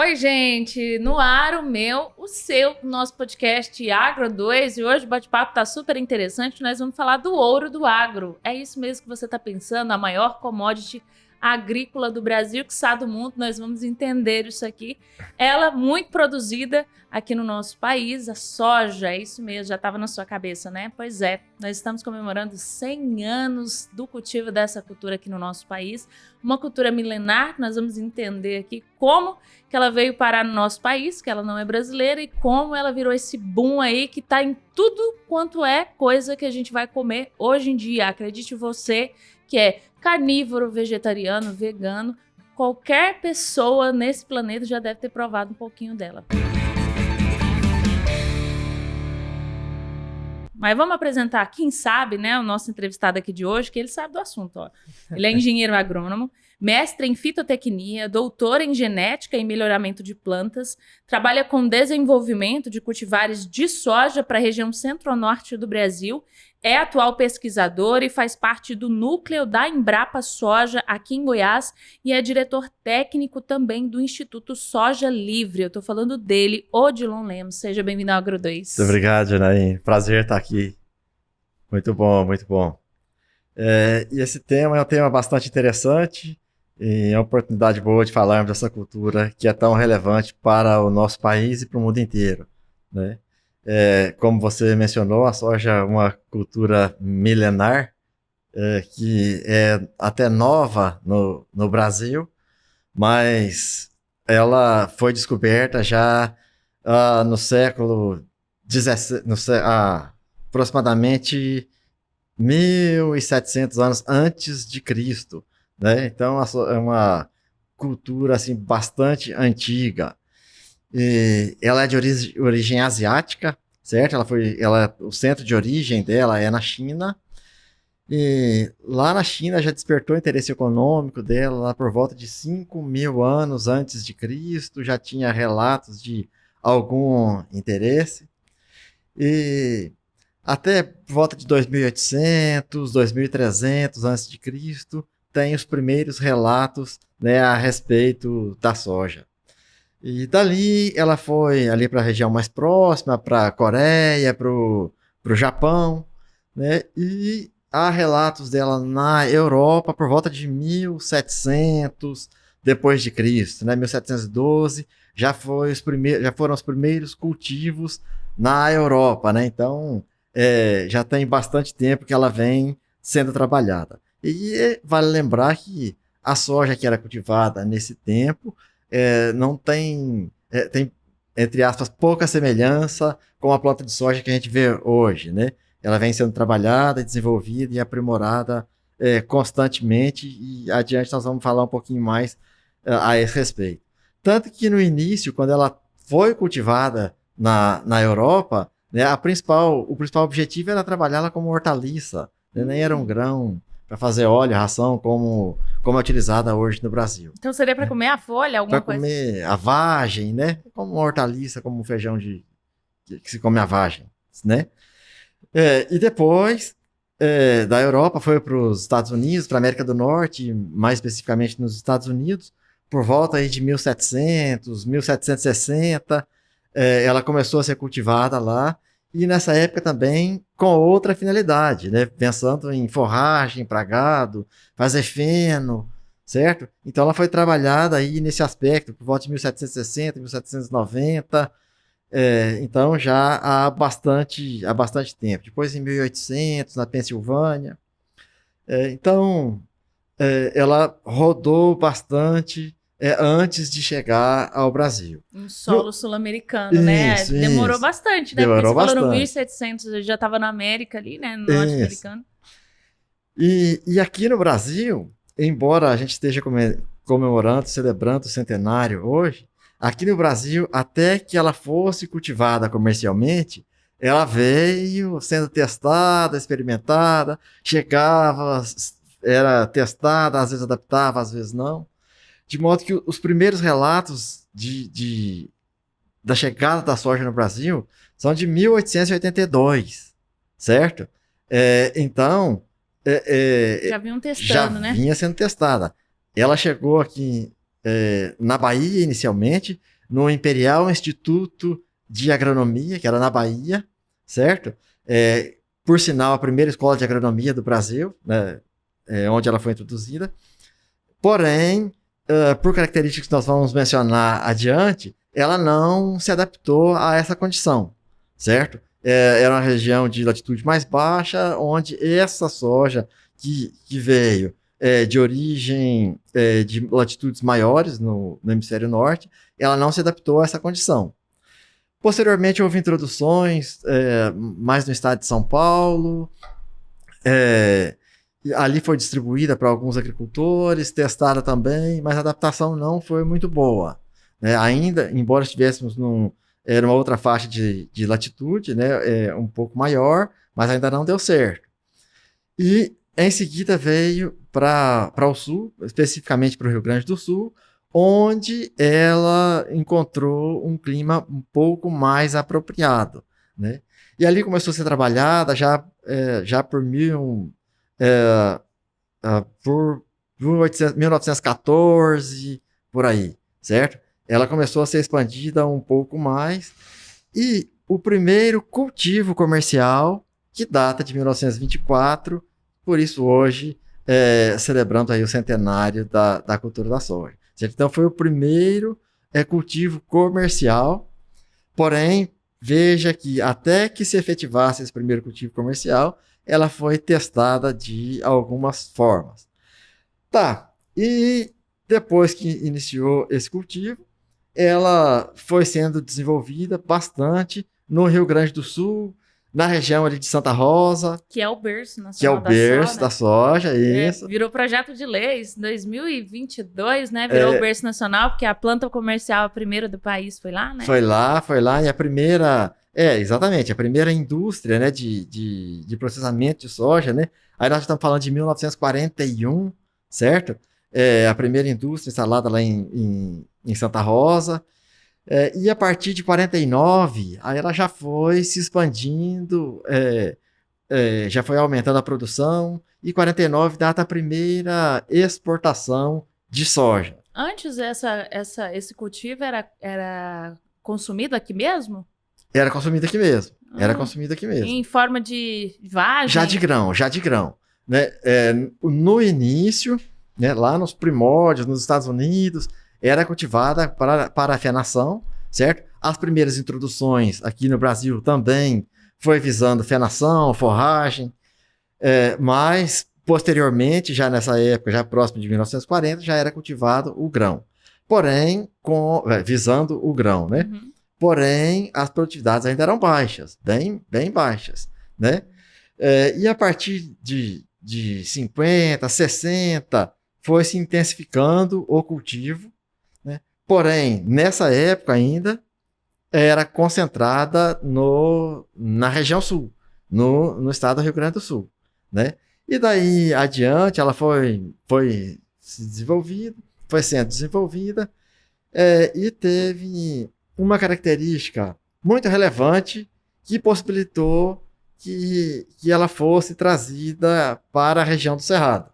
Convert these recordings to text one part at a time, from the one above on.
Oi, gente! No ar, o meu, o seu, nosso podcast Agro 2. E hoje o bate-papo tá super interessante. Nós vamos falar do ouro do agro. É isso mesmo que você está pensando, a maior commodity agrícola do Brasil, quiçá do mundo. Nós vamos entender isso aqui. Ela muito produzida aqui no nosso país, a soja, é isso mesmo, já estava na sua cabeça, né? Pois é, nós estamos comemorando 100 anos do cultivo dessa cultura aqui no nosso país. Uma cultura milenar, nós vamos entender aqui como que ela veio parar no nosso país, que ela não é brasileira, e como ela virou esse boom aí que tá em tudo quanto é coisa que a gente vai comer hoje em dia. Acredite você que é carnívoro, vegetariano, vegano, qualquer pessoa nesse planeta já deve ter provado um pouquinho dela. Mas vamos apresentar quem sabe, né, o nosso entrevistado aqui de hoje, que ele sabe do assunto, ó. Ele é engenheiro agrônomo, mestre em fitotecnia, doutor em genética e melhoramento de plantas, trabalha com desenvolvimento de cultivares de soja para a região centro-norte do Brasil, é atual pesquisador e faz parte do núcleo da Embrapa Soja aqui em Goiás e é diretor técnico também do Instituto Soja Livre. Eu estou falando dele, Odilon Lemos. Seja bem-vindo ao Agro 2. Muito obrigado, Janaína. Prazer estar aqui. Muito bom, muito bom. E esse tema é um tema bastante interessante e é uma oportunidade boa de falarmos dessa cultura que é tão relevante para o nosso país e para o mundo inteiro, né? Como você mencionou, a soja é uma cultura milenar, que é até nova no Brasil, mas ela foi descoberta já no século XVII, aproximadamente 1.700 anos antes de Cristo, né? Então é uma cultura assim bastante antiga. E ela é de origem asiática, certo? O centro de origem dela é na China. E lá na China já despertou o interesse econômico dela lá por volta de 5.000 anos antes de Cristo, já tinha relatos de algum interesse. E até por volta de 2.800, 2.300 antes de Cristo, tem os primeiros relatos, né, a respeito da soja. E dali ela foi ali para a região mais próxima, para a Coreia, para o Japão, né? E há relatos dela na Europa por volta de 1.700 depois de Cristo, né? 1712 já foram os primeiros cultivos na Europa, né? Então já tem bastante tempo que ela vem sendo trabalhada. E vale lembrar que a soja que era cultivada nesse tempo não tem, tem, entre aspas, pouca semelhança com a planta de soja que a gente vê hoje, né? Ela vem sendo trabalhada, desenvolvida e aprimorada constantemente, e adiante nós vamos falar um pouquinho mais a esse respeito. Tanto que no início, quando ela foi cultivada na Europa, né, o principal objetivo era trabalhá-la como hortaliça, né? Nem era um grão para fazer óleo, ração, como é utilizada hoje no Brasil. Então seria para comer a folha, alguma coisa? Para comer a vagem, né? Como uma hortaliça, como um feijão que se come a vagem, né? E depois da Europa foi para os Estados Unidos, para a América do Norte, mais especificamente nos Estados Unidos, por volta aí de 1700, 1760, ela começou a ser cultivada lá, e nessa época também com outra finalidade, né? Pensando em forragem para gado, fazer feno, certo? Então ela foi trabalhada aí nesse aspecto por volta de 1760, 1790, então já há bastante tempo. Depois em 1800, na Pensilvânia. Então ela rodou bastante antes de chegar ao Brasil. Um solo sul-americano, né? Demorou bastante, né? Demorou porque você bastante. falou no 1700, ele já estava na América ali, né? No norte-americano. E aqui no Brasil, embora a gente esteja comemorando, celebrando o centenário hoje, aqui no Brasil, até que ela fosse cultivada comercialmente, ela veio sendo testada, experimentada, chegava, era testada, às vezes adaptava, às vezes não. De modo que os primeiros relatos da chegada da soja no Brasil são de 1882, certo? Então, já vinham testando, né? Já vinha sendo testada. Ela chegou aqui na Bahia, inicialmente, no Imperial Instituto de Agronomia, que era na Bahia, certo? Por sinal, a primeira escola de agronomia do Brasil, né, onde ela foi introduzida. Porém, por características que nós vamos mencionar adiante, ela não se adaptou a essa condição, certo? Era uma região de latitude mais baixa, onde essa soja que veio de origem de latitudes maiores no hemisfério norte, ela não se adaptou a essa condição. Posteriormente, houve introduções mais no estado de São Paulo. Ali foi distribuída para alguns agricultores, testada também, mas a adaptação não foi muito boa. Ainda, embora estivéssemos numa outra faixa de latitude, né, um pouco maior, mas ainda não deu certo. E, em seguida, veio para o sul, especificamente para o Rio Grande do Sul, onde ela encontrou um clima um pouco mais apropriado, né? E ali começou a ser trabalhada já por 1914, por aí, certo? Ela começou a ser expandida um pouco mais, e o primeiro cultivo comercial, que data de 1924, por isso hoje, celebrando aí o centenário da cultura da soja. Certo? Então foi o primeiro cultivo comercial, porém, veja que até que se efetivasse esse primeiro cultivo comercial, ela foi testada de algumas formas. Tá, e depois que iniciou esse cultivo, ela foi sendo desenvolvida bastante no Rio Grande do Sul, na região ali de Santa Rosa. Que é o berço nacional que é o berço da soja, isso. Virou projeto de lei em 2022, né? Virou o berço nacional, porque a planta comercial, a primeira do país, foi lá, né? Foi lá, e a primeira... exatamente, a primeira indústria, né, de processamento de soja, né? Aí nós estamos falando de 1941, certo? A primeira indústria instalada lá em Santa Rosa. E a partir de 49, aí ela já foi se expandindo, já foi aumentando a produção, e 49 data a primeira exportação de soja. Antes esse cultivo era consumido aqui mesmo? Era consumido aqui mesmo. Era consumido aqui mesmo. Em forma de vagem? Já de grão. Né? No início, né, lá nos primórdios, nos Estados Unidos, era cultivada para parafenação, certo? As primeiras introduções aqui no Brasil também foi visando fenação, forragem, mas posteriormente, já nessa época, já próximo de 1940, já era cultivado o grão. Porém, visando o grão, né? Uhum. Porém, as produtividades ainda eram baixas, bem baixas, né? E a partir de 50, 60, foi se intensificando o cultivo, né? Porém, nessa época ainda, era concentrada na região sul, no estado do Rio Grande do Sul, né? E daí adiante, ela foi sendo desenvolvida, e teve uma característica muito relevante que possibilitou que ela fosse trazida para a região do Cerrado,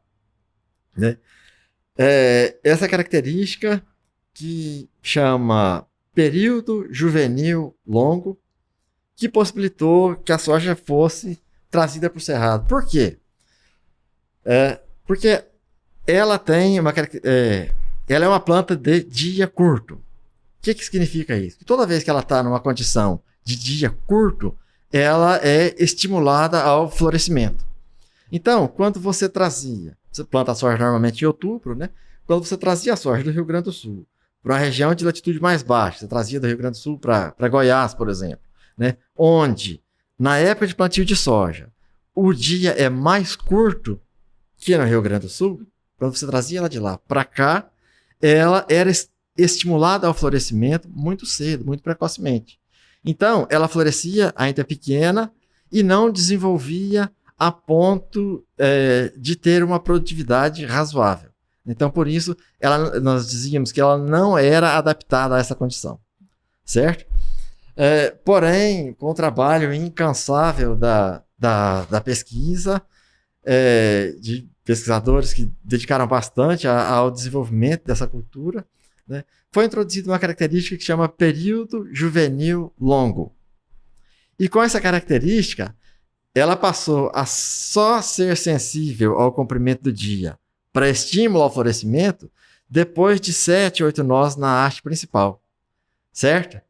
né? Essa característica que chama período juvenil longo, que possibilitou que a soja fosse trazida para o Cerrado. Por quê? Porque ela tem ela é uma planta de dia curto. O que significa isso? Que toda vez que ela está numa condição de dia curto, ela é estimulada ao florescimento. Então, quando você planta a soja normalmente em outubro, né? Quando você trazia a soja do Rio Grande do Sul para uma região de latitude mais baixa, você trazia do Rio Grande do Sul para Goiás, por exemplo, né? Onde, na época de plantio de soja, o dia é mais curto que no Rio Grande do Sul, quando você trazia ela de lá para cá, ela era estimulada ao florescimento muito cedo, muito precocemente. Então, ela florescia ainda pequena e não desenvolvia a ponto de ter uma produtividade razoável. Então, por isso, nós dizíamos que ela não era adaptada a essa condição, certo? Porém, com o trabalho incansável da pesquisa, de pesquisadores que dedicaram bastante ao desenvolvimento dessa cultura, né, foi introduzida uma característica que chama período juvenil longo. E com essa característica, ela passou a só ser sensível ao comprimento do dia para estímulo ao florescimento depois de 7, 8 nós na haste principal, certo?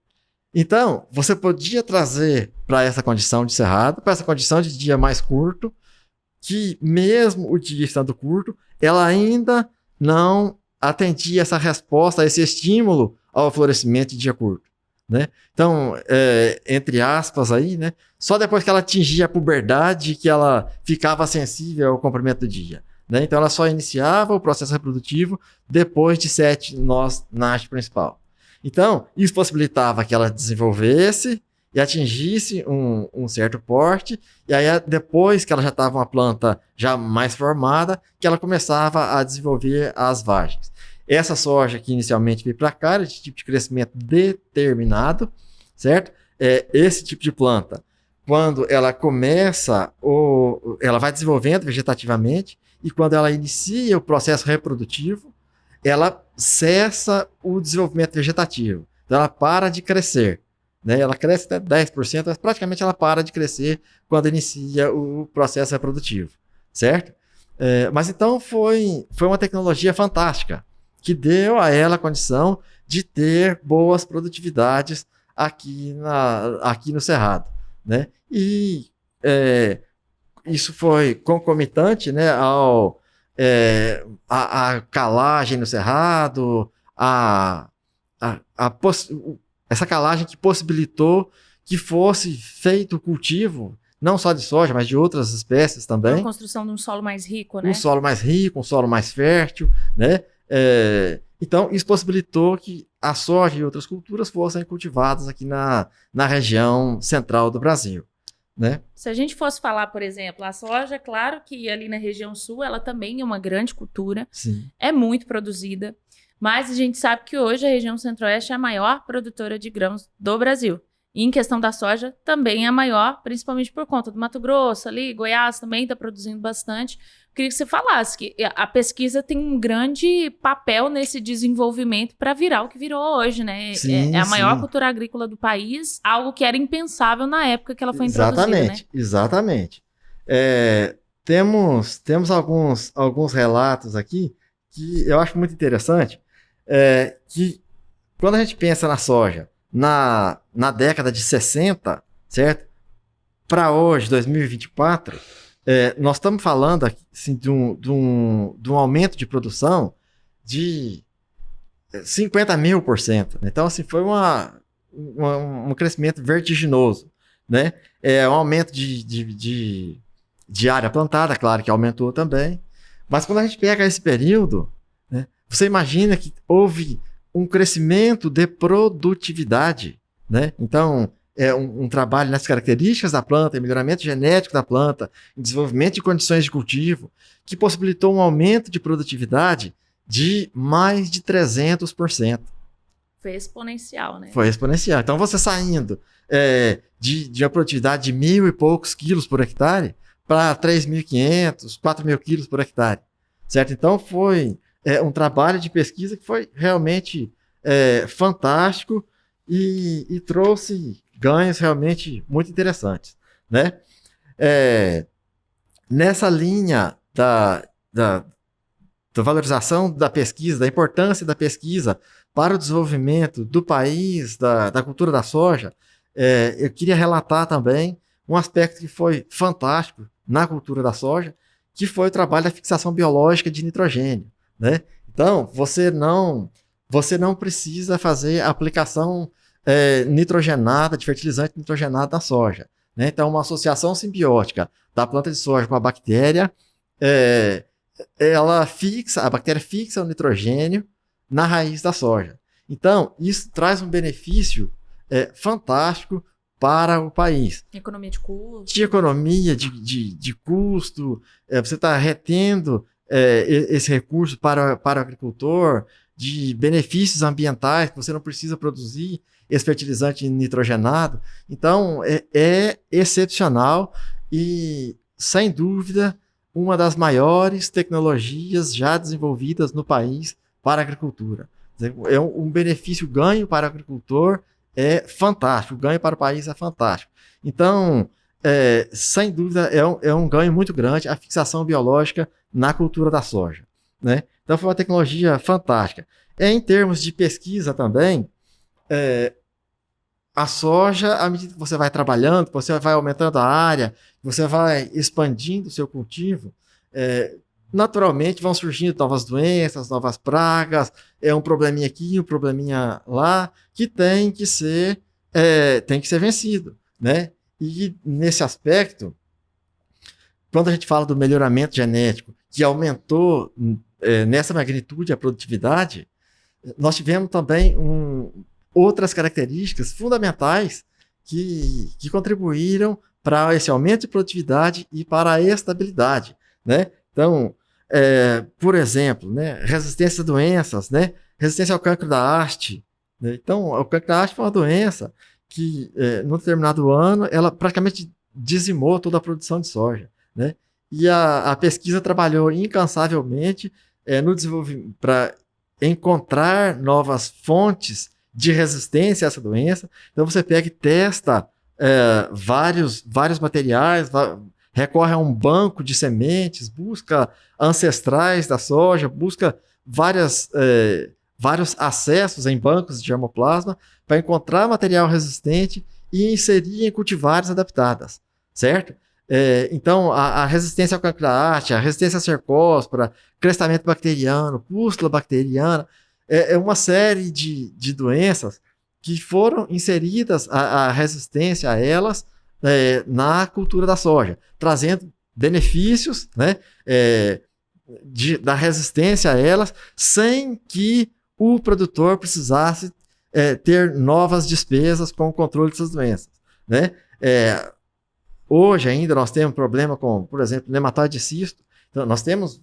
Então, você podia trazer para essa condição de cerrado, para essa condição de dia mais curto, que mesmo o dia estando curto, ela ainda não atendia essa resposta, esse estímulo ao florescimento de dia curto, né? Então, entre aspas aí, né, só depois que ela atingia a puberdade que ela ficava sensível ao comprimento do dia, né? Então, ela só iniciava o processo reprodutivo depois de 7 nós na haste principal. Então, isso possibilitava que ela desenvolvesse e atingisse um certo porte, e aí depois que ela já estava uma planta já mais formada, que ela começava a desenvolver as vagens. Essa soja que inicialmente veio para cá era de tipo de crescimento determinado, certo? Esse tipo de planta, quando ela começa, ela vai desenvolvendo vegetativamente, e quando ela inicia o processo reprodutivo, ela cessa o desenvolvimento vegetativo. Então, ela para de crescer, né? Ela cresce até 10%, mas praticamente ela para de crescer quando inicia o processo reprodutivo, certo? Mas então foi uma tecnologia fantástica, que deu a ela a condição de ter boas produtividades aqui no Cerrado, né? E isso foi concomitante, né, a calagem no Cerrado, essa calagem que possibilitou que fosse feito o cultivo, não só de soja, mas de outras espécies também. A construção de um solo mais rico, né? Um solo mais rico, um solo mais fértil, né? Então, isso possibilitou que a soja e outras culturas fossem cultivadas aqui na região central do Brasil, né? Se a gente fosse falar, por exemplo, a soja, claro que ali na região sul ela também é uma grande cultura, Sim. É muito produzida, mas a gente sabe que hoje a região centro-oeste é a maior produtora de grãos do Brasil. E em questão da soja, também é a maior, principalmente por conta do Mato Grosso ali, Goiás também está produzindo bastante. Eu queria que você falasse que a pesquisa tem um grande papel nesse desenvolvimento para virar o que virou hoje, né? Sim, é a maior sim. cultura agrícola do país, algo que era impensável na época que ela foi introduzida, né? Exatamente. Temos alguns relatos aqui que eu acho muito interessante, que quando a gente pensa na soja, na década de 60, certo? Para hoje, 2024, nós estamos falando aqui, assim, de um aumento de produção de 50.000%. Então, assim, foi um crescimento vertiginoso, né? Um aumento de área plantada, claro que aumentou também. Mas quando a gente pega esse período, né, você imagina que houve um crescimento de produtividade, né? Então, um trabalho nas características da planta, em melhoramento genético da planta, em desenvolvimento de condições de cultivo, que possibilitou um aumento de produtividade de mais de 300%. Foi exponencial, né? Foi exponencial. Então, você saindo de uma produtividade de 1.000 e poucos quilos por hectare para 3.500, 4.000 quilos por hectare, certo? Então, foi um trabalho de pesquisa que foi realmente fantástico e trouxe ganhos realmente muito interessantes, né? Nessa linha da valorização da pesquisa, da importância da pesquisa para o desenvolvimento do país, da cultura da soja, eu queria relatar também um aspecto que foi fantástico na cultura da soja, que foi o trabalho da fixação biológica de nitrogênio, né? Então, você não precisa fazer a aplicação nitrogenada, de fertilizante nitrogenado na soja, né? Então, uma associação simbiótica da planta de soja com a bactéria, a bactéria fixa o nitrogênio na raiz da soja. Então, isso traz um benefício fantástico para o país. Economia de custo. De economia, de custo, você está retendo esse recurso para o agricultor, de benefícios ambientais, que você não precisa produzir esse fertilizante nitrogenado. Então, é excepcional e, sem dúvida, uma das maiores tecnologias já desenvolvidas no país para a agricultura, É um benefício, ganho para o agricultor é fantástico, o ganho para o país é fantástico. Então, sem dúvida, é um ganho muito grande a fixação biológica na cultura da soja, né? Então, foi uma tecnologia fantástica. Em termos de pesquisa também, a soja, à medida que você vai trabalhando, você vai aumentando a área, você vai expandindo o seu cultivo, naturalmente vão surgindo novas doenças, novas pragas, um probleminha aqui, um probleminha lá, que tem que ser vencido, né? E nesse aspecto, quando a gente fala do melhoramento genético, que aumentou nessa magnitude a produtividade, nós tivemos também outras características fundamentais que contribuíram para esse aumento de produtividade e para a estabilidade, né? Então, por exemplo, né, resistência a doenças, né, resistência ao cancro da haste, né? Então, o cancro da haste foi uma doença que, num determinado ano, ela praticamente dizimou toda a produção de soja, né? E a pesquisa trabalhou incansavelmente no desenvolvimento para encontrar novas fontes de resistência a essa doença. Então, você pega e testa vários materiais, recorre a um banco de sementes, busca ancestrais da soja, busca vários acessos em bancos de germoplasma para encontrar material resistente e inserir em cultivares adaptadas, certo? Então, a resistência ao cancro da haste, a resistência à cercospora, crestamento bacteriano, pústula bacteriana, uma série de doenças que foram inseridas a resistência a elas na cultura da soja, trazendo benefícios, né, da resistência a elas, sem que o produtor precisasse ter novas despesas com o controle dessas doenças, né? Hoje ainda nós temos problema com, por exemplo, nematóide de cisto. Então, nós temos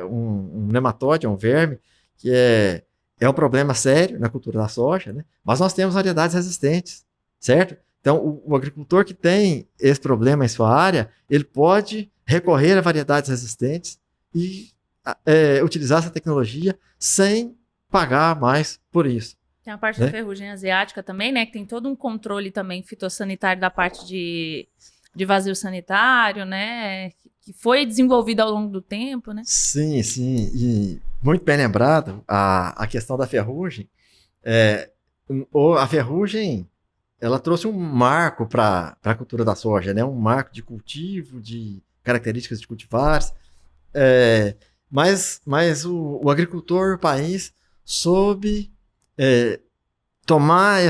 um nematóide, um verme, que é um problema sério na cultura da soja, né? Mas nós temos variedades resistentes, certo? Então, o agricultor que tem esse problema em sua área, ele pode recorrer a variedades resistentes e utilizar essa tecnologia sem pagar mais por isso. Tem a parte da ferrugem asiática também, né? Que tem todo um controle também fitossanitário da parte de vazio sanitário, né? Que foi desenvolvido ao longo do tempo, né? Sim, sim. E muito bem lembrado, a questão da ferrugem. A ferrugem, ela trouxe um marco para a cultura da soja, né? Um marco de cultivo, de características de cultivares. Mas o agricultor, o país, soube tomar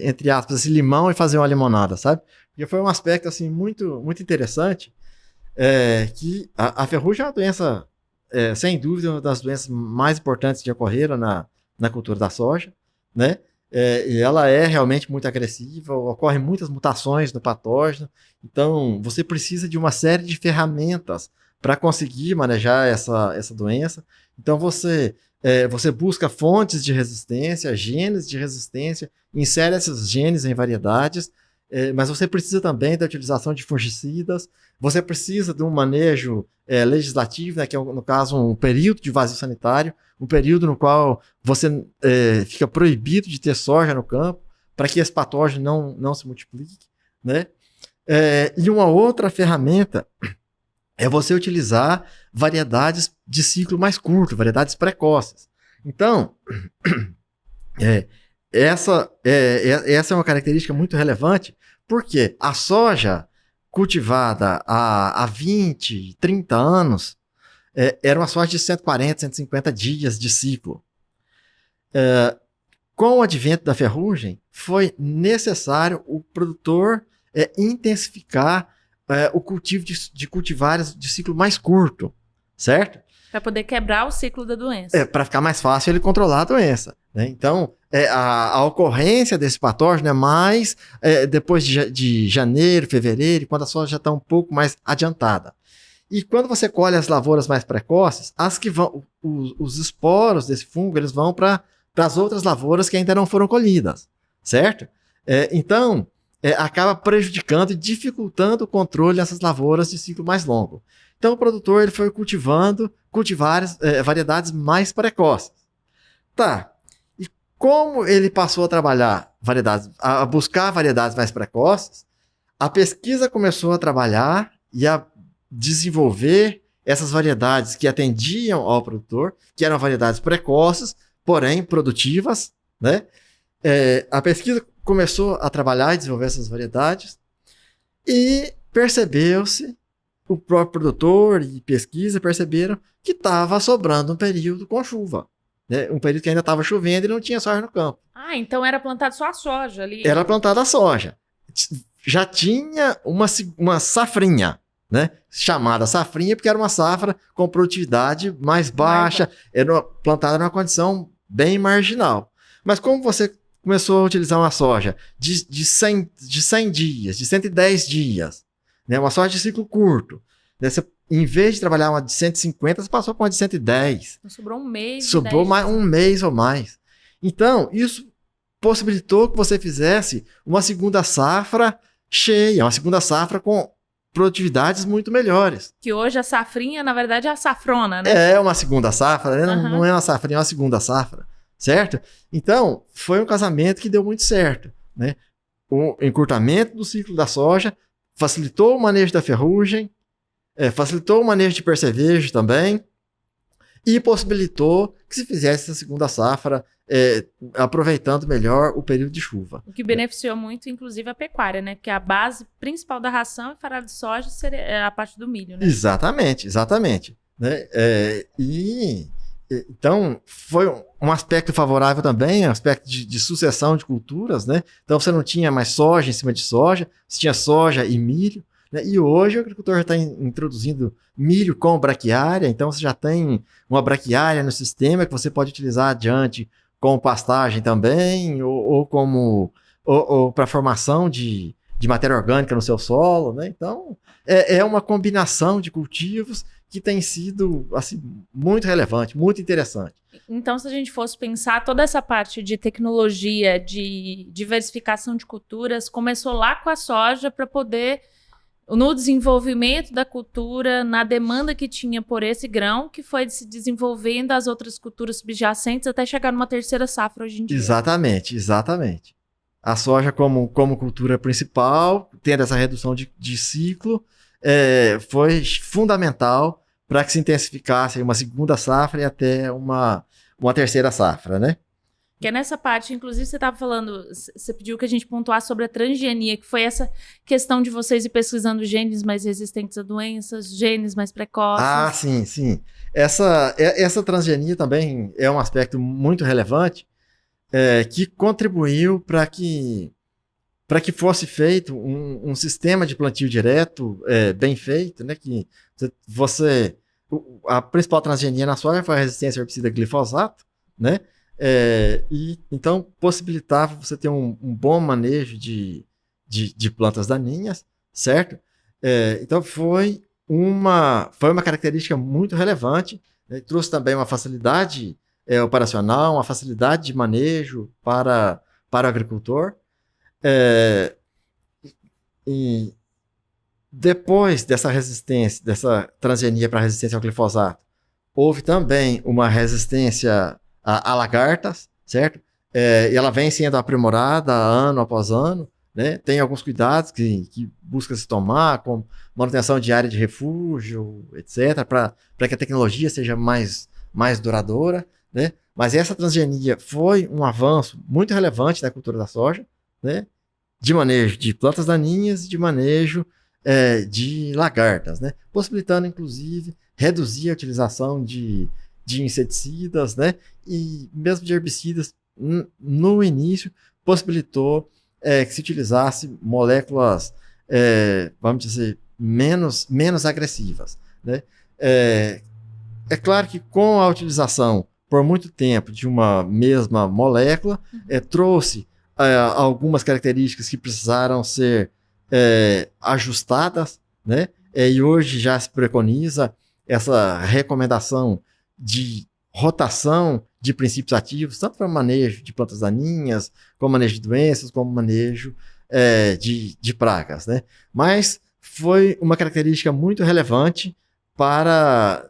entre aspas, esse limão e fazer uma limonada, sabe? Porque foi um aspecto assim, muito, muito interessante, que a ferrugem é uma doença, sem dúvida, uma das doenças mais importantes que ocorreram na cultura da soja, né? E ela é realmente muito agressiva, ocorrem muitas mutações no patógeno, então você precisa de uma série de ferramentas para conseguir manejar essa doença. Então você busca fontes de resistência, genes de resistência, insere esses genes em variedades, mas você precisa também da utilização de fungicidas, você precisa de um manejo legislativo, né, que é, no caso, um período de vazio sanitário, um período no qual você fica proibido de ter soja no campo, para que esse patógeno não se multiplique, né? E uma outra ferramenta é você utilizar variedades de ciclo mais curto, variedades precoces. Então, essa é uma característica muito relevante, porque a soja cultivada há 20, 30 anos era uma soja de 140, 150 dias de ciclo. Com o advento da ferrugem, foi necessário o produtor intensificar o cultivo de cultivares de ciclo mais curto, certo? Para poder quebrar o ciclo da doença. Para ficar mais fácil ele controlar a doença, né? Então, a ocorrência desse patógeno é mais depois de janeiro, fevereiro, quando a soja já está um pouco mais adiantada. E quando você colhe as lavouras mais precoces, os esporos desse fungo, eles vão para as outras lavouras que ainda não foram colhidas, certo? Então, acaba prejudicando e dificultando o controle dessas lavouras de ciclo mais longo. Então, o produtor ele foi cultivando variedades mais precoces. Tá. E como ele passou a trabalhar variedades, a buscar variedades mais precoces, a pesquisa começou a trabalhar e a desenvolver essas variedades que atendiam ao produtor, que eram variedades precoces, porém produtivas, né? A pesquisa começou a trabalhar e desenvolver essas variedades e percebeu-se, o próprio produtor e pesquisa perceberam que estava sobrando um período com chuva, né? Um período que ainda estava chovendo e não tinha soja no campo. Ah, então era plantado só a soja ali. Era plantada a soja. Já tinha uma safrinha, né? Chamada safrinha porque era uma safra com produtividade mais baixa, plantada numa condição bem marginal. Mas como você começou a utilizar uma soja de 100 dias, de 110 dias, né? Uma soja de ciclo curto, né? Você, em vez de trabalhar uma de 150, você passou para uma de 110. Então sobrou um mês. Sobrou mais um mês ou mais. Então, isso possibilitou que você fizesse uma segunda safra cheia, uma segunda safra com produtividades muito melhores. Que hoje a safrinha, na verdade, é a safrona, né? É uma segunda safra, né? Não é uma safrinha, é uma segunda safra, certo? Então, foi um casamento que deu muito certo, né? O encurtamento do ciclo da soja facilitou o manejo da ferrugem, facilitou o manejo de percevejo também e possibilitou que se fizesse essa segunda safra aproveitando melhor o período de chuva. O que beneficiou muito, inclusive, a pecuária, né? Porque a base principal da ração e farelo de soja seria a parte do milho, né? Exatamente. Né? Então, foi um aspecto favorável também, um aspecto de sucessão de culturas, né? Então, você não tinha mais soja em cima de soja, você tinha soja e milho, né? E hoje o agricultor já está introduzindo milho com braquiária, então você já tem uma braquiária no sistema que você pode utilizar adiante com pastagem também, ou para formação de matéria orgânica no seu solo, né? Então, é uma combinação de cultivos que tem sido assim, muito relevante, muito interessante. Então, se a gente fosse pensar toda essa parte de tecnologia, de diversificação de culturas, começou lá com a soja para poder, no desenvolvimento da cultura, na demanda que tinha por esse grão, que foi se desenvolvendo as outras culturas subjacentes até chegar numa terceira safra hoje em dia. Exatamente. A soja como cultura principal, tendo essa redução de ciclo, foi fundamental para que se intensificasse uma segunda safra e até uma terceira safra, né? Que é nessa parte, inclusive, você estava falando, você pediu que a gente pontuasse sobre a transgenia, que foi essa questão de vocês ir pesquisando genes mais resistentes a doenças, genes mais precoces. Ah, sim. Essa transgenia também é um aspecto muito relevante, que contribuiu para que fosse feito um sistema de plantio direto bem feito, né? Que a principal transgenia na soja foi a resistência ao herbicida glifosato, né? E então possibilitava você ter um bom manejo de plantas daninhas, certo? Então foi uma característica muito relevante, né? Trouxe também uma facilidade operacional, uma facilidade de manejo para o agricultor. E depois dessa resistência, dessa transgenia para resistência ao glifosato, houve também uma resistência a lagartas, certo? E ela vem sendo aprimorada ano após ano, né? Tem alguns cuidados que busca se tomar, como manutenção de área de refúgio, etc., para que a tecnologia seja mais duradoura, né? Mas essa transgenia foi um avanço muito relevante na cultura da soja, né? De manejo de plantas daninhas e de manejo de lagartas, né? Possibilitando, inclusive, reduzir a utilização de inseticidas, né? E mesmo de herbicidas, no início, possibilitou que se utilizasse moléculas, vamos dizer, menos agressivas, né? É claro que com a utilização por muito tempo de uma mesma molécula, trouxe algumas características que precisaram ser ajustadas, né? E hoje já se preconiza essa recomendação de rotação de princípios ativos, tanto para manejo de plantas daninhas, como manejo de doenças, como manejo de pragas, né? Mas foi uma característica muito relevante para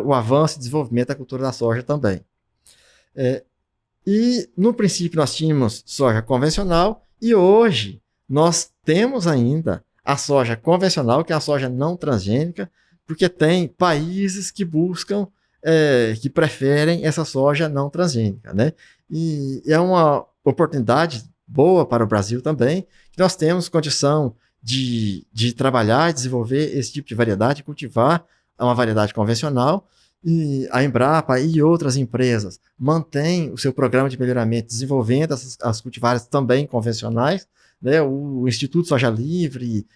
o avanço e desenvolvimento da cultura da soja também. E, no princípio, nós tínhamos soja convencional e hoje nós temos ainda a soja convencional, que é a soja não transgênica, porque tem países que buscam, que preferem essa soja não transgênica, né? E é uma oportunidade boa para o Brasil também, que nós temos condição de trabalhar, desenvolver esse tipo de variedade, cultivar uma variedade convencional, e a Embrapa e outras empresas mantêm o seu programa de melhoramento, desenvolvendo as cultivares também convencionais, né? O Instituto Soja Livre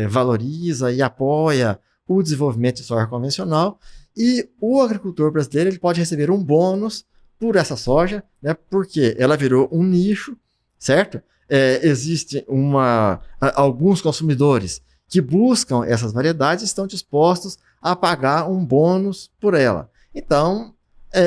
valoriza e apoia o desenvolvimento de soja convencional, e o agricultor brasileiro ele pode receber um bônus por essa soja, né? Porque ela virou um nicho, certo? Existe alguns consumidores que buscam essas variedades e estão dispostos a pagar um bônus por ela. Então,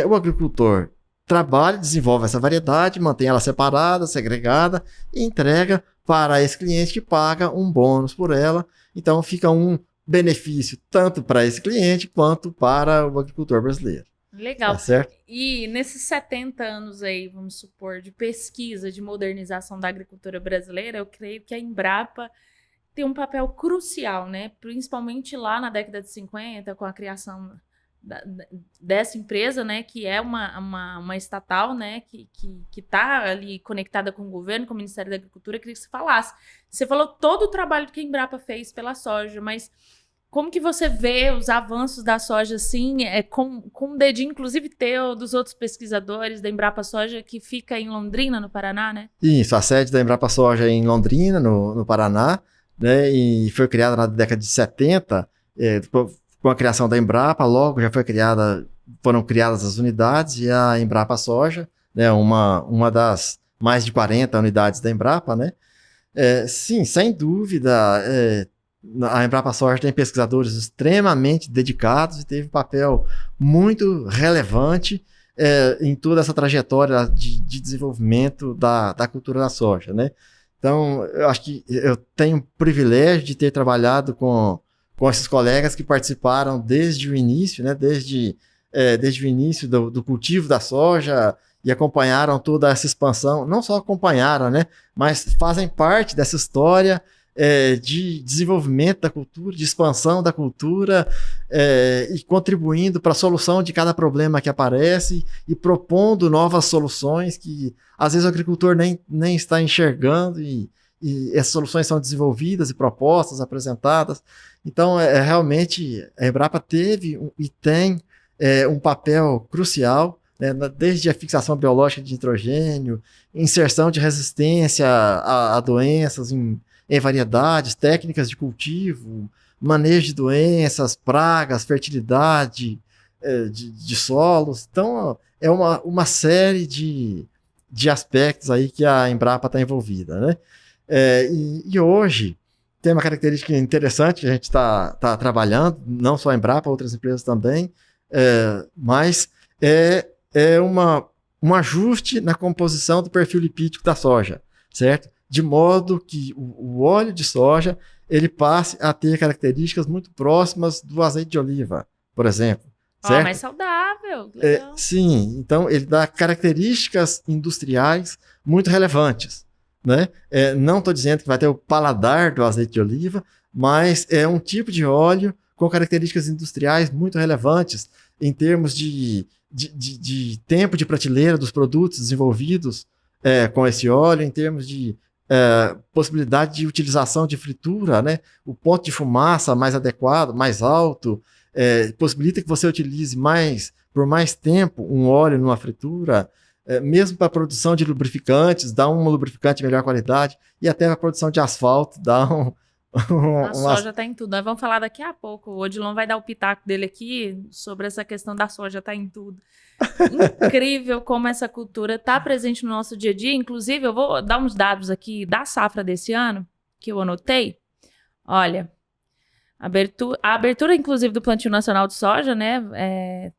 o agricultor trabalha, desenvolve essa variedade, mantém ela separada, segregada e entrega para esse cliente que paga um bônus por ela. Então, fica um benefício tanto para esse cliente quanto para o agricultor brasileiro. Legal. Tá certo? E nesses 70 anos aí, vamos supor, de pesquisa, de modernização da agricultura brasileira, eu creio que a Embrapa tem um papel crucial, né? Principalmente lá na década de 50, com a criação dessa empresa, né? Que é uma estatal, né? Que está ali conectada com o governo, com o Ministério da Agricultura. Eu queria que você falasse. Você falou todo o trabalho que a Embrapa fez pela soja, mas como que você vê os avanços da soja, assim, com um dedinho, inclusive teu, dos outros pesquisadores da Embrapa Soja, que fica em Londrina, no Paraná, né? Isso, a sede da Embrapa Soja é em Londrina, no Paraná, né, e foi criada na década de 70, com a criação da Embrapa, logo já foram criadas as unidades, e a Embrapa Soja, né, uma das mais de 40 unidades da Embrapa, né? Sim, sem dúvida, a Embrapa Soja tem pesquisadores extremamente dedicados e teve um papel muito relevante em toda essa trajetória de desenvolvimento da cultura da soja, né? Então, eu acho que eu tenho o privilégio de ter trabalhado com esses colegas que participaram desde o início, né? Desde o início do cultivo da soja e acompanharam toda essa expansão. Não só acompanharam, né? Mas fazem parte dessa história de desenvolvimento da cultura, de expansão da cultura, e contribuindo para a solução de cada problema que aparece e propondo novas soluções que às vezes o agricultor nem está enxergando, e essas soluções são desenvolvidas e propostas, apresentadas. Então, realmente, a Embrapa teve e tem um papel crucial, né, desde a fixação biológica de nitrogênio, inserção de resistência a doenças em variedades, técnicas de cultivo, manejo de doenças, pragas, fertilidade de solos. Então, é uma série de aspectos aí que a Embrapa está envolvida, né? E hoje tem uma característica interessante que a gente está trabalhando, não só a Embrapa, outras empresas também, mas um ajuste na composição do perfil lipídico da soja, certo? De modo que o óleo de soja ele passe a ter características muito próximas do azeite de oliva, por exemplo. Certo? Mais saudável. Sim, então ele dá características industriais muito relevantes, né? Não estou dizendo que vai ter o paladar do azeite de oliva, mas é um tipo de óleo com características industriais muito relevantes em termos de tempo de prateleira dos produtos desenvolvidos com esse óleo, em termos de possibilidade de utilização de fritura, né? O ponto de fumaça mais adequado, mais alto, possibilita que você utilize por mais tempo um óleo numa fritura, mesmo para a produção de lubrificantes, dá um lubrificante de melhor qualidade, e até para a produção de asfalto, dá a soja está em tudo. Nós vamos falar daqui a pouco. O Odilon vai dar o pitaco dele aqui sobre essa questão da soja está em tudo. Incrível como essa cultura está presente no nosso dia a dia. Inclusive, eu vou dar uns dados aqui da safra desse ano, que eu anotei. Olha, a abertura inclusive, do Plantio Nacional de Soja, né?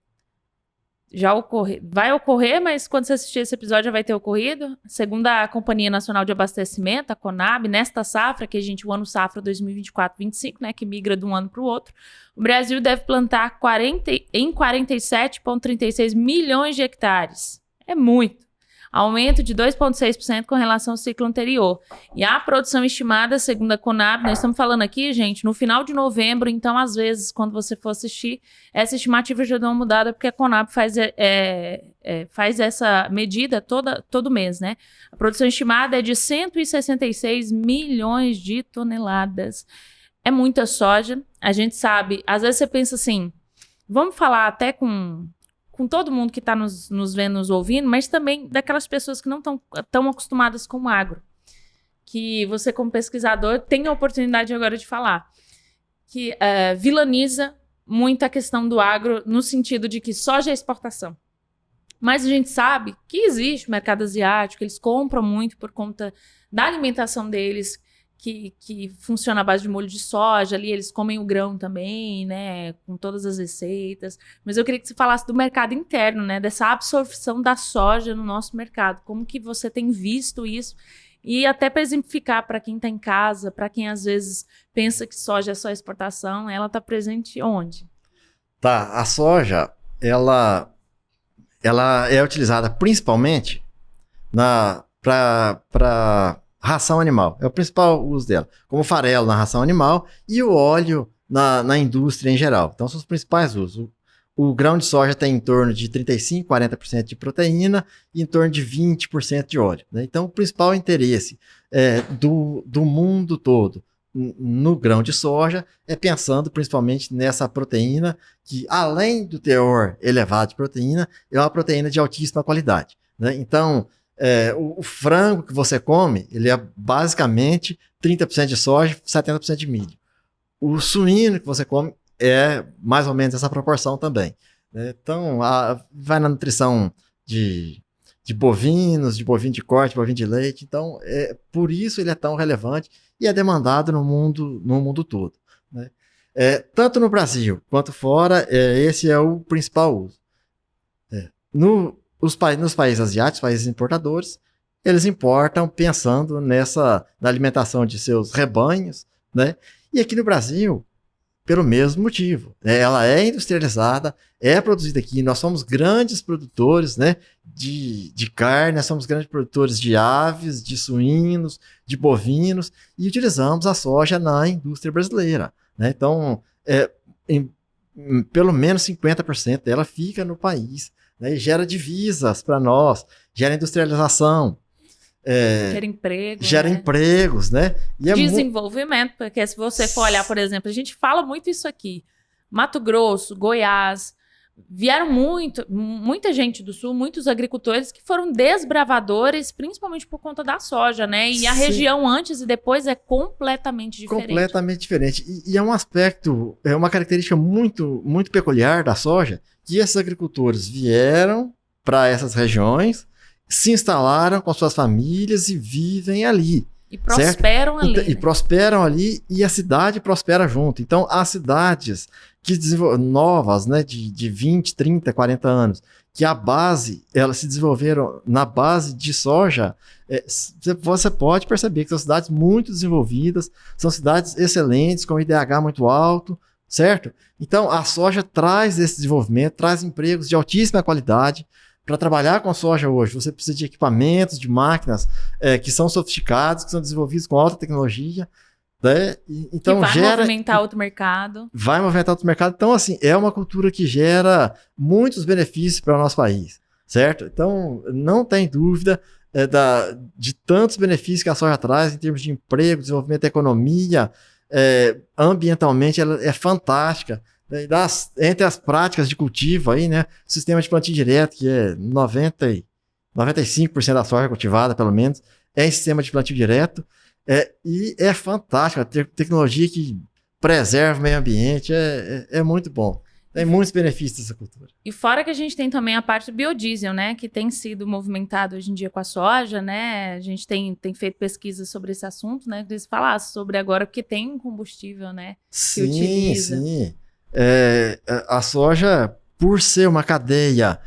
vai ocorrer, mas quando você assistir esse episódio já vai ter ocorrido. Segundo a Companhia Nacional de Abastecimento, a Conab, nesta safra, que o ano safra 2024-25, né, que migra de um ano para o outro, o Brasil deve plantar em 47,36 milhões de hectares. É muito. Aumento de 2,6% com relação ao ciclo anterior. E a produção estimada, segundo a Conab, nós estamos falando aqui, gente, no final de novembro, então, às vezes, quando você for assistir, essa estimativa já deu uma mudada, porque a Conab faz essa medida todo mês, né? A produção estimada é de 166 milhões de toneladas. É muita soja. A gente sabe, às vezes você pensa assim, vamos falar até com todo mundo que está nos vendo, nos ouvindo, mas também daquelas pessoas que não estão tão acostumadas com o agro. Que você, como pesquisador, tem a oportunidade agora de falar. Que vilaniza muito a questão do agro no sentido de que soja é exportação. Mas a gente sabe que existe o mercado asiático, eles compram muito por conta da alimentação deles, que funciona à base de molho de soja, ali eles comem o grão também, né, com todas as receitas. Mas eu queria que você falasse do mercado interno, né, dessa absorção da soja no nosso mercado. Como que você tem visto isso? E até para exemplificar para quem está em casa, para quem às vezes pensa que soja é só exportação, ela está presente onde? Tá, a soja, ela é utilizada principalmente para ração animal, é o principal uso dela, como farelo na ração animal e o óleo na indústria em geral. Então são os principais usos. O grão de soja tem em torno de 35%, 40% de proteína e em torno de 20% de óleo, né? Então o principal interesse do mundo todo no grão de soja é pensando principalmente nessa proteína que, além do teor elevado de proteína, é uma proteína de altíssima qualidade, né? Então o frango que você come, ele é basicamente 30% de soja, 70% de milho. O suíno que você come é mais ou menos essa proporção também, né? Então, vai na nutrição de bovinos, de bovino de corte, bovino de leite. Então, por isso ele é tão relevante e é demandado no mundo todo, né? Tanto no Brasil quanto fora, esse é o principal uso. Nos países asiáticos, países importadores, eles importam pensando na alimentação de seus rebanhos, né? E aqui no Brasil, pelo mesmo motivo, né? Ela é industrializada, é produzida aqui, nós somos grandes produtores, né, de carne, nós somos grandes produtores de aves, de suínos, de bovinos, e utilizamos a soja na indústria brasileira, né? Então, pelo menos 50% dela fica no país, né, e gera divisas para nós, gera industrialização, gera emprego, gera empregos, né? E desenvolvimento, porque se você for olhar, por exemplo, a gente fala muito isso aqui, Mato Grosso, Goiás, vieram muita gente do sul, muitos agricultores que foram desbravadores, principalmente por conta da soja, né? E a região antes e depois é completamente diferente. Completamente diferente. E é um aspecto, é uma característica muito, muito peculiar da soja, que esses agricultores vieram para essas regiões, se instalaram com suas famílias e vivem ali. E prosperam ali. E prosperam ali e a cidade prospera junto. Então, as cidades novas, né, de 20, 30, 40 anos, que elas se desenvolveram na base de soja, você pode perceber que são cidades muito desenvolvidas, são cidades excelentes, com IDH muito alto, certo? Então, a soja traz esse desenvolvimento, traz empregos de altíssima qualidade. Para trabalhar com soja hoje, você precisa de equipamentos, de máquinas que são sofisticados, que são desenvolvidos com alta tecnologia, né? Então, que vai movimentar outro mercado. Vai movimentar outro mercado. Então, assim, é uma cultura que gera muitos benefícios para o nosso país, certo? Então, não tem dúvida de tantos benefícios que a soja traz em termos de emprego, desenvolvimento da economia, ambientalmente ela é fantástica. Entre as práticas de cultivo aí, né, sistema de plantio direto, que é 95% da soja cultivada, pelo menos, é em sistema de plantio direto, e é fantástico, a tecnologia que preserva o meio ambiente, é muito bom. Tem muitos benefícios dessa cultura. E fora que a gente tem também a parte do biodiesel, né, que tem sido movimentado hoje em dia com a soja, né, a gente tem feito pesquisas sobre esse assunto, né, que eles falassem sobre agora, porque tem um combustível, né, que utiliza. Sim. A soja, por ser uma cadeia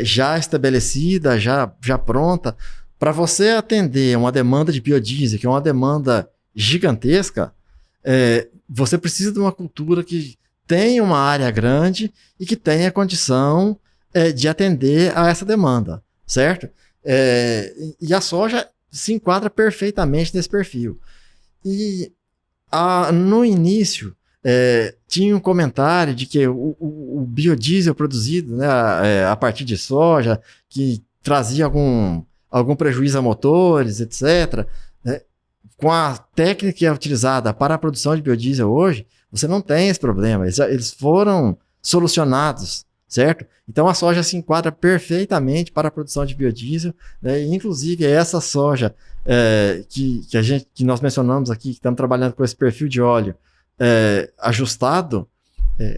já estabelecida, já pronta. Para você atender uma demanda de biodiesel, que é uma demanda gigantesca, você precisa de uma cultura que tenha uma área grande e que tenha condição de atender a essa demanda, certo? E a soja se enquadra perfeitamente nesse perfil. E no início, tinha um comentário de que o biodiesel produzido, né, a partir de soja, que trazia algum prejuízo a motores, etc., né? Com a técnica que é utilizada para a produção de biodiesel hoje, você não tem esse problema. Eles foram solucionados, certo? Então a soja se enquadra perfeitamente para a produção de biodiesel, né? E, inclusive, essa soja que nós mencionamos aqui, que estamos trabalhando com esse perfil de óleo ajustado,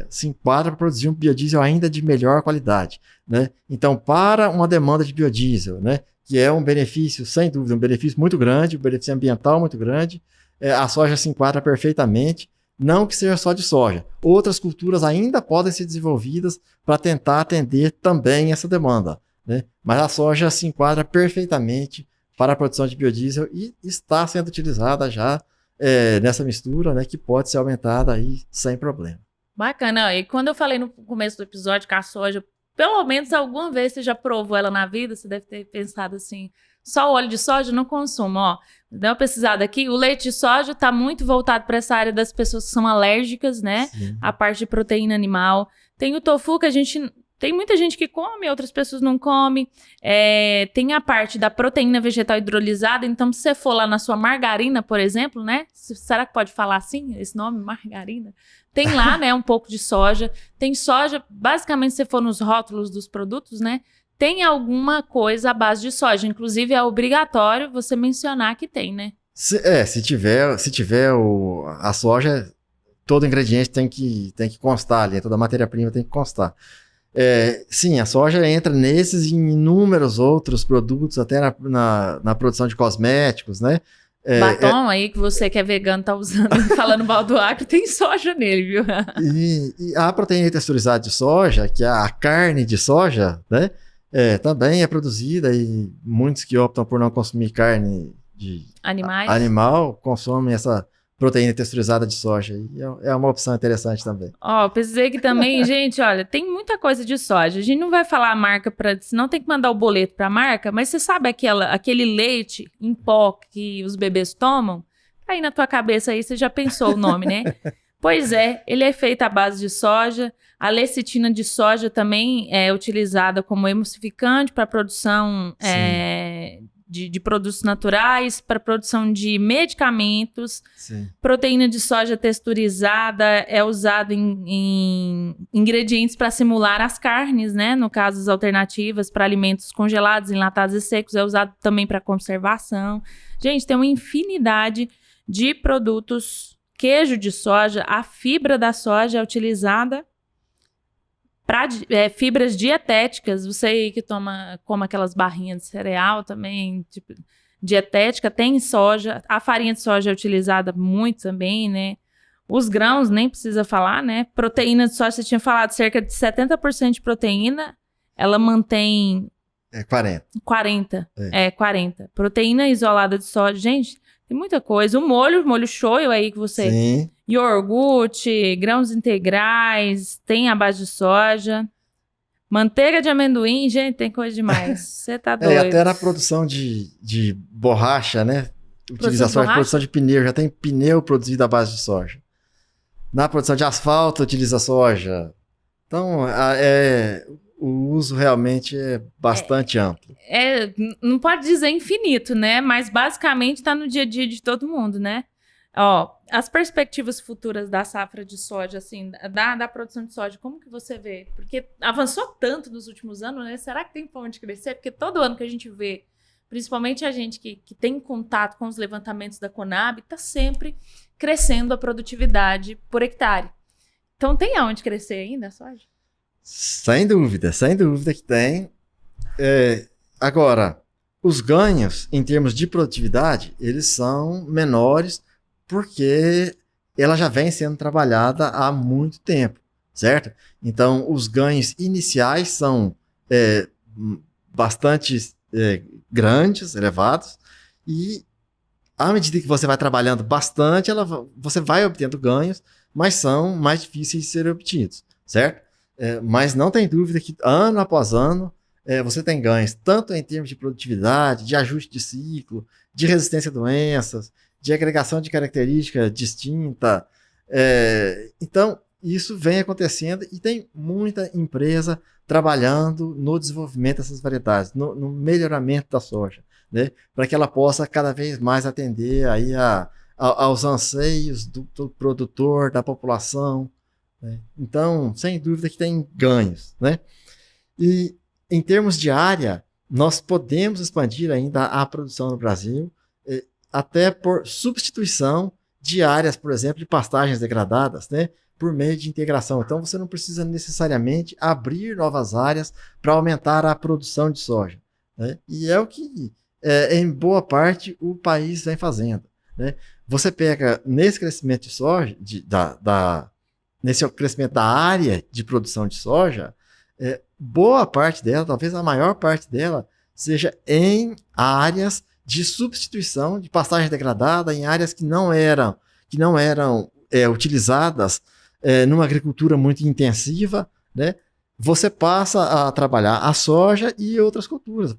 se enquadra para produzir um biodiesel ainda de melhor qualidade, né? Então, para uma demanda de biodiesel, né, que é um benefício, sem dúvida, um benefício muito grande, um benefício ambiental muito grande, a soja se enquadra perfeitamente, não que seja só de soja. Outras culturas ainda podem ser desenvolvidas para tentar atender também essa demanda, né? Mas a soja se enquadra perfeitamente para a produção de biodiesel e está sendo utilizada já nessa mistura, né, que pode ser aumentada aí sem problema. Bacana. E quando eu falei no começo do episódio que a soja, pelo menos alguma vez você já provou ela na vida, você deve ter pensado assim, só o óleo de soja não consumo, ó. Dá uma pesquisada aqui, o leite de soja está muito voltado para essa área das pessoas que são alérgicas, né? Sim. A parte de proteína animal. Tem o tofu que tem muita gente que come, outras pessoas não comem. Tem a parte da proteína vegetal hidrolisada. Então, se você for lá na sua margarina, por exemplo, né? Será que pode falar assim, esse nome, margarina? Tem lá, né, um pouco de soja. Tem soja, basicamente, se você for nos rótulos dos produtos, né? Tem alguma coisa à base de soja. Inclusive, é obrigatório você mencionar que tem, né? Se tiver a soja, todo ingrediente tem que constar ali, toda a matéria-prima tem que constar. Sim, a soja entra nesses e em inúmeros outros produtos, até na produção de cosméticos, né? Batom aí que você que é vegano tá usando, falando mal do Acre, tem soja nele, viu? E a proteína texturizada de soja, que é a carne de soja, né? Também é produzida e muitos que optam por não consumir carne de animal consomem essa proteína texturizada de soja. E é uma opção interessante também. Ó, pesquisei aqui também, gente, olha, tem muita coisa de soja. A gente não vai falar a marca, senão tem que mandar o boleto para a marca, mas você sabe aquele leite em pó que os bebês tomam? Tá aí na tua cabeça aí, você já pensou o nome, né? Pois é, ele é feito à base de soja. A lecitina de soja também é utilizada como emulsificante para produção de produtos naturais, para produção de medicamentos. Sim. Proteína de soja texturizada é usada em ingredientes para simular as carnes, né? No caso, as alternativas para alimentos congelados, enlatados e secos, é usado também para conservação. Gente, tem uma infinidade de produtos. Queijo de soja, a fibra da soja é utilizada para fibras dietéticas. Você aí que come aquelas barrinhas de cereal também, tipo, dietética, tem soja. A farinha de soja é utilizada muito também, né? Os grãos, nem precisa falar, né? Proteína de soja, você tinha falado, cerca de 70% de proteína, ela mantém... 40. 40. Proteína isolada de soja, gente... Tem muita coisa. O molho shoyu aí que você... Sim. Iogurte, grãos integrais, tem a base de soja. Manteiga de amendoim, gente, tem coisa demais. Você tá doido. Até na produção de borracha, né? Utilização de produção de pneu. Já tem pneu produzido à base de soja. Na produção de asfalto, utiliza soja. Então, o uso realmente é bastante amplo. Não pode dizer infinito, né? Mas basicamente está no dia a dia de todo mundo, né? Ó, as perspectivas futuras da safra de soja, assim, da produção de soja, como que você vê? Porque avançou tanto nos últimos anos, né? Será que tem pra onde crescer? Porque todo ano que a gente vê, principalmente a gente que tem contato com os levantamentos da Conab, está sempre crescendo a produtividade por hectare. Então tem aonde crescer ainda a soja? Sem dúvida que tem. Agora, os ganhos em termos de produtividade, eles são menores porque ela já vem sendo trabalhada há muito tempo, certo? Então, os ganhos iniciais são bastante grandes, elevados, e à medida que você vai trabalhando bastante, você vai obtendo ganhos, mas são mais difíceis de serem obtidos, certo? Mas não tem dúvida que ano após ano você tem ganhos, tanto em termos de produtividade, de ajuste de ciclo, de resistência a doenças, de agregação de característica distinta. Então, isso vem acontecendo e tem muita empresa trabalhando no desenvolvimento dessas variedades, no melhoramento da soja, né? Para que ela possa cada vez mais atender aí aos anseios do produtor, da população, né? Então, sem dúvida que tem ganhos, né? E em termos de área, nós podemos expandir ainda a produção no Brasil, até por substituição de áreas, por exemplo, de pastagens degradadas, né? Por meio de integração. Então, você não precisa necessariamente abrir novas áreas para aumentar a produção de soja, né? E é o que, em boa parte, o país vem fazendo, né? Você pega nesse crescimento de soja, nesse crescimento da área de produção de soja, boa parte dela, talvez a maior parte dela, seja em áreas de substituição de pastagem degradada, em áreas que não eram utilizadas numa agricultura muito intensiva, né? Você passa a trabalhar a soja e outras culturas.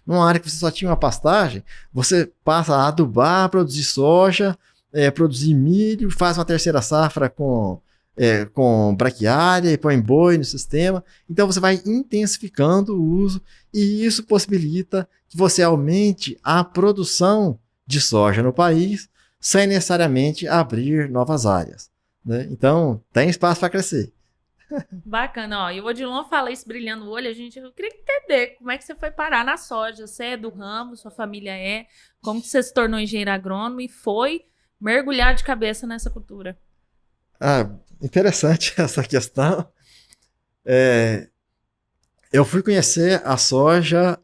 Numa área que você só tinha uma pastagem, você passa a adubar, produzir soja, produzir milho, faz uma terceira safra com braquiária e põe boi no sistema. Então você vai intensificando o uso e isso possibilita que você aumente a produção de soja no país sem necessariamente abrir novas áreas, né? Então tem espaço para crescer. Bacana, ó. E o Odilon fala isso brilhando o olho, eu queria entender como é que você foi parar na soja. Você é do ramo, sua família como que você se tornou engenheiro agrônomo e foi mergulhar de cabeça nessa cultura? Interessante essa questão. Eu fui conhecer a soja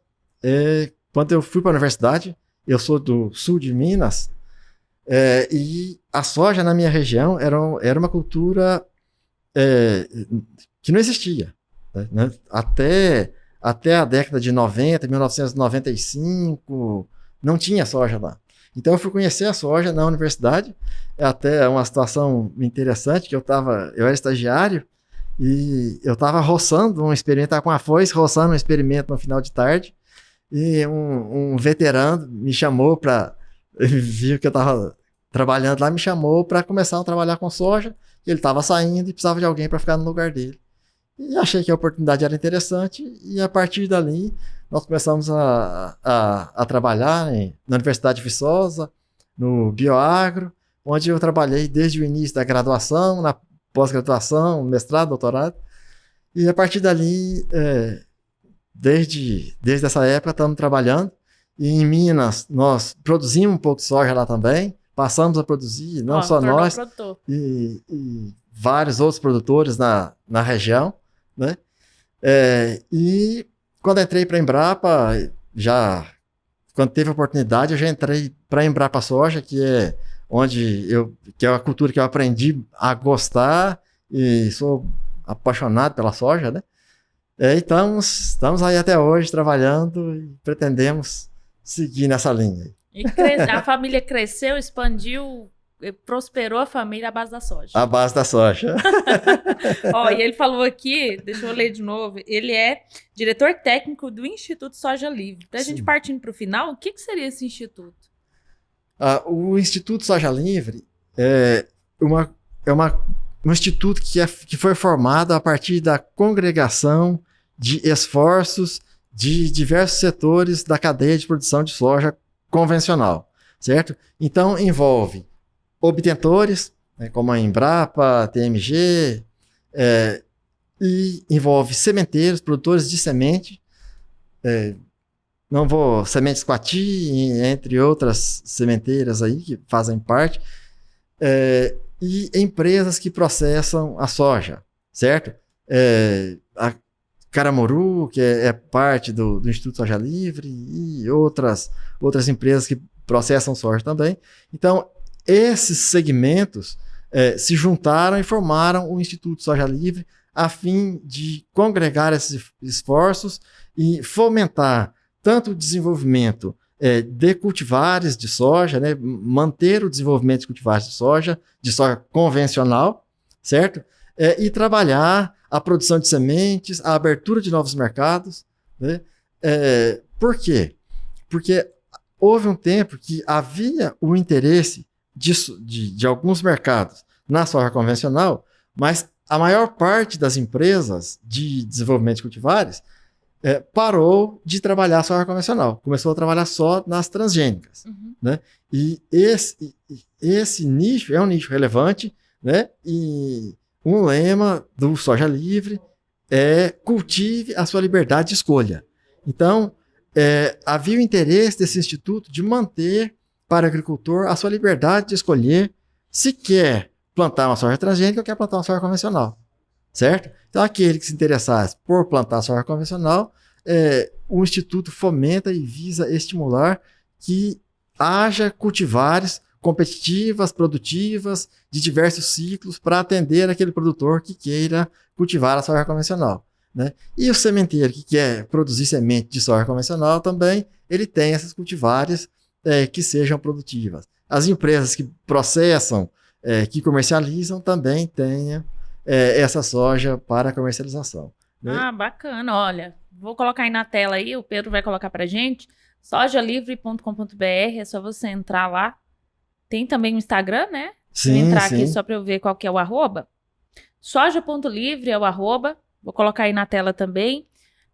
quando eu fui para a universidade. Eu sou do sul de Minas, e a soja na minha região era uma cultura que não existia, né? Até a década de 90, 1995, não tinha soja lá. Então eu fui conhecer a soja na universidade, até uma situação interessante, que eu era estagiário, e eu estava roçando um experimento, estava com a foice, roçando um experimento no final de tarde, e um veterano me chamou viu que eu estava trabalhando lá, me chamou para começar a trabalhar com soja. Ele estava saindo e precisava de alguém para ficar no lugar dele. E achei que a oportunidade era interessante, e a partir dali nós começamos a trabalhar na Universidade de Viçosa, no Bioagro, onde eu trabalhei desde o início da graduação, na pós-graduação, mestrado, doutorado. E a partir dali, desde essa época, estamos trabalhando. E em Minas, nós produzimos um pouco de soja lá também, passamos a produzir, não só nós, e vários outros produtores na região, né? E quando entrei para a Embrapa, quando teve a oportunidade, eu já entrei para a Embrapa Soja, que é a cultura que eu aprendi a gostar e sou apaixonado pela soja, né? Estamos aí até hoje trabalhando e pretendemos seguir nessa linha. E a família cresceu, expandiu, prosperou a família à base da soja. À base da soja. Ó, e ele falou aqui, deixa eu ler de novo, ele é diretor técnico do Instituto Soja Livre. Então, a gente partindo para o final, o que seria esse instituto? O Instituto Soja Livre é um instituto que foi formado a partir da congregação de esforços de diversos setores da cadeia de produção de soja convencional, certo? Então, envolve obtentores, né, como a Embrapa, TMG, e envolve sementeiros, produtores de semente, sementes Coati, entre outras sementeiras aí que fazem parte, e empresas que processam a soja, certo? A Caramuru, que é parte do Instituto Soja Livre, e outras empresas que processam soja também. Então, esses segmentos se juntaram e formaram o Instituto Soja Livre a fim de congregar esses esforços e fomentar tanto o desenvolvimento de cultivares de soja, né, manter o desenvolvimento de cultivares de soja convencional, certo? E trabalhar a produção de sementes, a abertura de novos mercados, né? Por quê? Porque houve um tempo que havia o interesse de alguns mercados na soja convencional, mas a maior parte das empresas de desenvolvimento de cultivares parou de trabalhar soja convencional, começou a trabalhar só nas transgênicas. Uhum. Né? E esse nicho é um nicho relevante, né? E um lema do Soja Livre é cultive a sua liberdade de escolha. Então, havia o interesse desse instituto de manter para o agricultor a sua liberdade de escolher se quer plantar uma soja transgênica ou quer plantar uma soja convencional, certo? Então, aquele que se interessasse por plantar soja convencional, o Instituto fomenta e visa estimular que haja cultivares competitivas, produtivas, de diversos ciclos, para atender aquele produtor que queira cultivar a soja convencional. Né? E o sementeiro que quer produzir semente de soja convencional também, ele tem essas cultivares que sejam produtivas. As empresas que processam, que comercializam, também têm essa soja para comercialização. Né? Ah, bacana. Olha, vou colocar aí na tela aí, o Pedro vai colocar pra gente, sojalivre.com.br, é só você entrar lá. Tem também o Instagram, né? Sim, vou entrar sim. aqui só para eu ver qual que é o arroba. Soja.livre é o arroba. Vou colocar aí na tela também.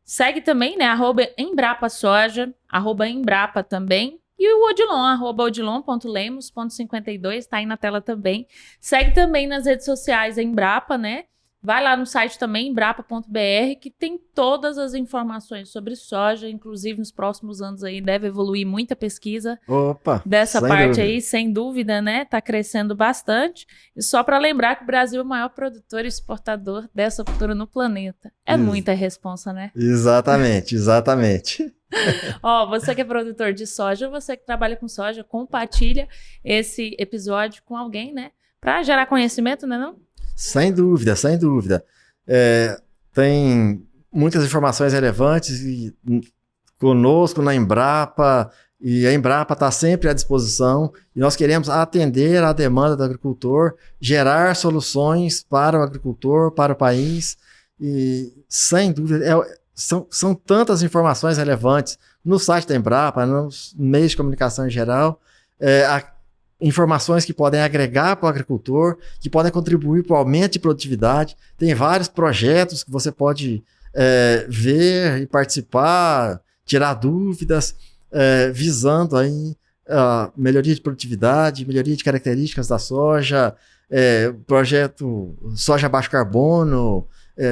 Segue também, né? Arroba Embrapa Soja, arroba Embrapa também. E o Odilon, arroba odilon.lemos.52, tá aí na tela também. Segue também nas redes sociais a Embrapa, né? Vai lá no site também, embrapa.br, que tem todas as informações sobre soja, inclusive nos próximos anos aí deve evoluir muita pesquisa. Opa, dessa sem parte dúvida. aí, sem dúvida, né? Tá crescendo bastante. E só para lembrar que o Brasil é o maior produtor e exportador dessa cultura no planeta. É muita responsa, né? Exatamente, exatamente. Ó, você que é produtor de soja, você que trabalha com soja, compartilha esse episódio com alguém, né? Para gerar conhecimento, né, não? Sem dúvida, sem dúvida. Tem muitas informações relevantes conosco na Embrapa, e a Embrapa está sempre à disposição, e nós queremos atender à demanda do agricultor, gerar soluções para o agricultor, para o país, e sem dúvida, são tantas informações relevantes no site da Embrapa, nos meios de comunicação em geral, informações que podem agregar para o agricultor, que podem contribuir para o aumento de produtividade. Tem vários projetos que você pode ver e participar, tirar dúvidas, visando aí a melhoria de produtividade, melhoria de características da soja, projeto Soja Baixo Carbono,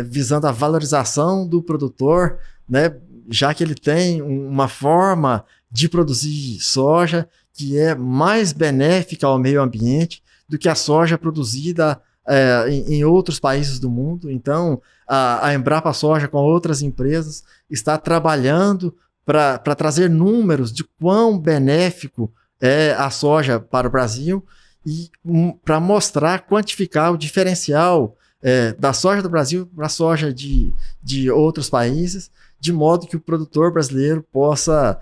visando a valorização do produtor, né, já que ele tem uma forma de produzir soja que é mais benéfica ao meio ambiente do que a soja produzida em outros países do mundo. Então, a Embrapa Soja, com outras empresas, está trabalhando para trazer números de quão benéfico é a soja para o Brasil e para mostrar, quantificar o diferencial da soja do Brasil para a soja de outros países, de modo que o produtor brasileiro possa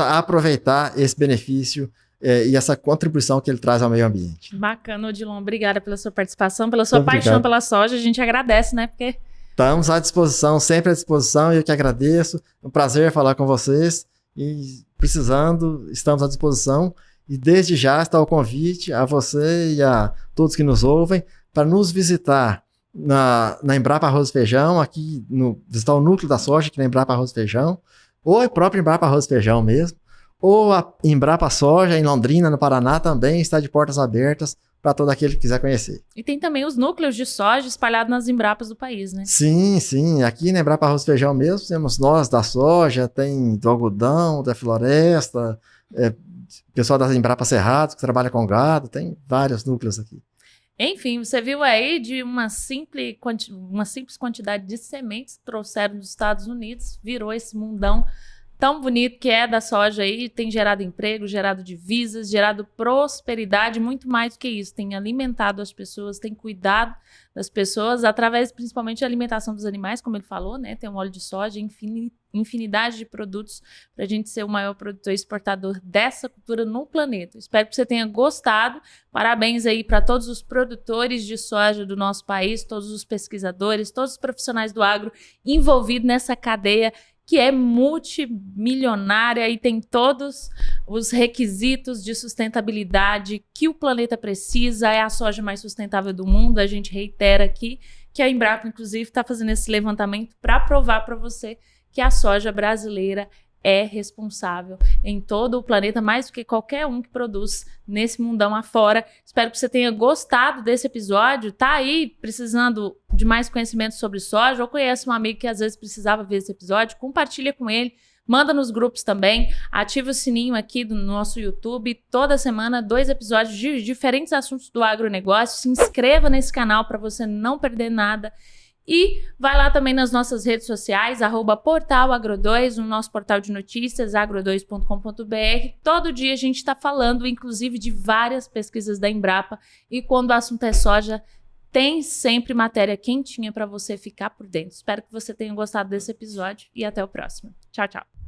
aproveitar esse benefício e essa contribuição que ele traz ao meio ambiente. Bacana, Odilon. Obrigada pela sua participação, pela sua paixão pela soja. A gente agradece, né? Porque estamos à disposição, sempre à disposição, e eu que agradeço. É um prazer falar com vocês e precisando, estamos à disposição. E desde já está o convite a você e a todos que nos ouvem para nos visitar na Embrapa Arroz e Feijão, aqui visitar o núcleo da soja aqui na Embrapa Arroz e Feijão, ou a própria Embrapa Arroz e Feijão mesmo, ou a Embrapa Soja em Londrina, no Paraná, também está de portas abertas para todo aquele que quiser conhecer. E tem também os núcleos de soja espalhados nas Embrapas do país, né? Sim, sim. Aqui na Embrapa Arroz e Feijão mesmo, temos nós da soja, tem do algodão, da floresta, pessoal da Embrapa Cerrado, que trabalha com gado, tem vários núcleos aqui. Enfim, você viu aí de uma simples quantidade de sementes que trouxeram dos Estados Unidos, virou esse mundão tão bonito que é da soja aí, tem gerado emprego, gerado divisas, gerado prosperidade, muito mais do que isso. Tem alimentado as pessoas, tem cuidado das pessoas, através principalmente da alimentação dos animais, como ele falou, né? Tem um óleo de soja, infinidade de produtos para a gente ser o maior produtor e exportador dessa cultura no planeta. Espero que você tenha gostado. Parabéns aí para todos os produtores de soja do nosso país, todos os pesquisadores, todos os profissionais do agro envolvidos nessa cadeia que é multimilionária e tem todos os requisitos de sustentabilidade que o planeta precisa. É a soja mais sustentável do mundo. A gente reitera aqui que a Embrapa, inclusive, está fazendo esse levantamento para provar para você que a soja brasileira é responsável em todo o planeta, mais do que qualquer um que produz nesse mundão afora. Espero que você tenha gostado desse episódio. Tá aí precisando de mais conhecimento sobre soja, ou conhece um amigo que às vezes precisava ver esse episódio, compartilha com ele, manda nos grupos também, ativa o sininho aqui do nosso YouTube, toda semana 2 episódios de diferentes assuntos do agronegócio. Se inscreva nesse canal para você não perder nada. E vai lá também nas nossas redes sociais, @portalagro2, no nosso portal de notícias, agro2.com.br. Todo dia a gente está falando, inclusive, de várias pesquisas da Embrapa. E quando o assunto é soja, tem sempre matéria quentinha para você ficar por dentro. Espero que você tenha gostado desse episódio e até o próximo. Tchau, tchau.